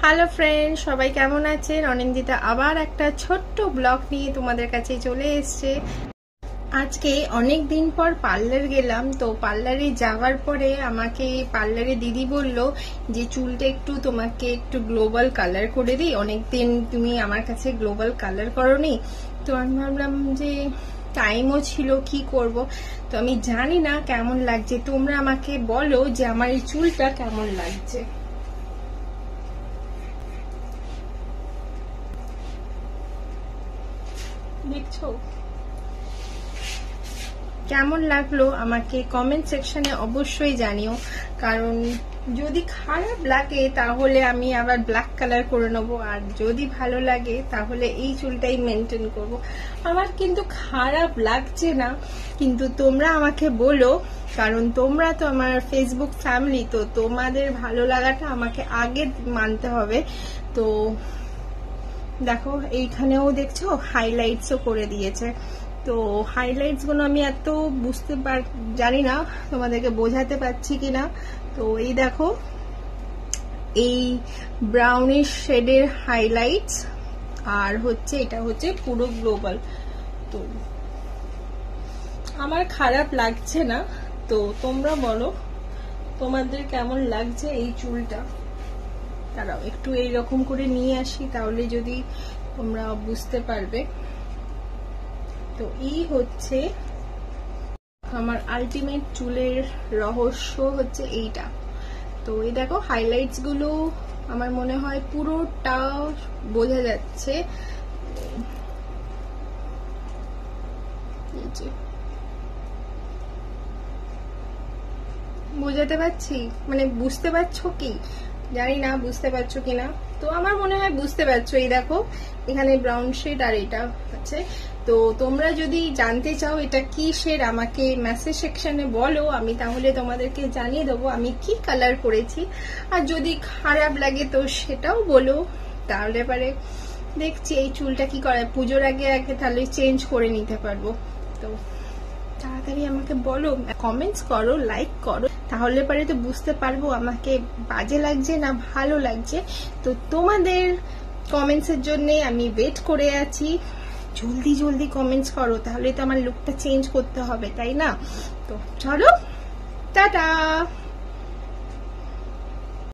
Hello friend, সবাই কেমন আছেন? অনিন্দিতা আবার একটা ছোট্ট ব্লগ নিয়ে তোমাদের কাছে চলে এসেছে। আজকে অনেক দিন পর পার্লার গেলাম, তো পার্লারে যাওয়ার পরে আমাকে পার্লারে দিদি বলল যে চুলটা তোমাকে একটু গ্লোবাল কালার করে দিই, অনেকদিন তুমি আমার কাছে গ্লোবাল কালার করোনি। তো আমি ভাবলাম যে টাইমও ছিল, কি করব। তো আমি জানি না কেমন লাগছে, তোমরা আমাকে বলো যে আমার এই চুলটা কেমন লাগছে। দেখছো কেমন লাগলো আমাকে কমেন্ট সেকশনে অবশ্যই জানিও, কারণ যদি খারাপ লাগে তাহলে আমি আবার ব্ল্যাক কালার করে নেবো, আর যদি ভালো লাগে তাহলে এই চুলটাই মেনটেন করব। আমার কিন্তু খারাপ লাগছে না, কিন্তু তোমরা আমাকে বলো, কারণ তোমরা তো আমার ফেসবুক ফ্যামিলি, তো তোমাদের ভালো লাগাটা আমাকে আগে মানতে হবে। তো দেখো এইখানেও দেখছো হাইলাইটসও করে দিয়েছে। তো হাইলাইটস গুলো আমি এত জানি না তোমাদেরকে বোঝাতে পারছি কিনা। তো এই দেখো, এই ব্রাউনিশ শেডের হাইলাইটস, আর এটা হচ্ছে পুরো গ্লোবাল। তো আমার খারাপ লাগছে না, তো তোমরা বলো তোমাদের কেমন লাগছে এই চুলটা। তারাও একটু এইরকম করে নিয়ে আসি, তাহলে যদি তোমরা বুঝতে পারবে। তো এই হচ্ছে আমার আলটিমেট চুলের রহস্য, হচ্ছে এইটা। তো এই দেখো হাইলাইটস গুলো আমার মনে হয় পুরোটা বোঝা যাচ্ছে। বোঝাতে পারছি, মানে বুঝতে পারছো কি জানি না, বুঝতে পারছো কিনা। তো আমার মনে হয় বুঝতে পারছো। এই দেখো এখানে ব্রাউন শেড আর এটা আছে। তো তোমরা যদি জানতে চাও এটা কি শেড, আমাকে মেসেজ সেকশনে বলো, আমি তাহলে তোমাদেরকে জানিয়ে দেবো আমি কি কালার করেছি। আর যদি খারাপ লাগে তো সেটাও বলো, তাহলে পারে দেখছি এই চুলটা কি করে পুজোর আগে আগে তাহলে চেঞ্জ করে নিতে পারবো। তো তাড়াতাড়ি আমাকে বলো, কমেন্টস করো, লাইক করো, তাহলে পরে তো বুঝতে পারবো আমাকে বাজে লাগছে না ভালো লাগছে। তো তোমাদের কমেন্টসের জন্য আমি ওয়েট করে আছি। জলদি জলদি কমেন্টস করো, তাহলে তো আমার লুকটা চেঞ্জ করতে হবে, তাই না? তো চলো, টাটা।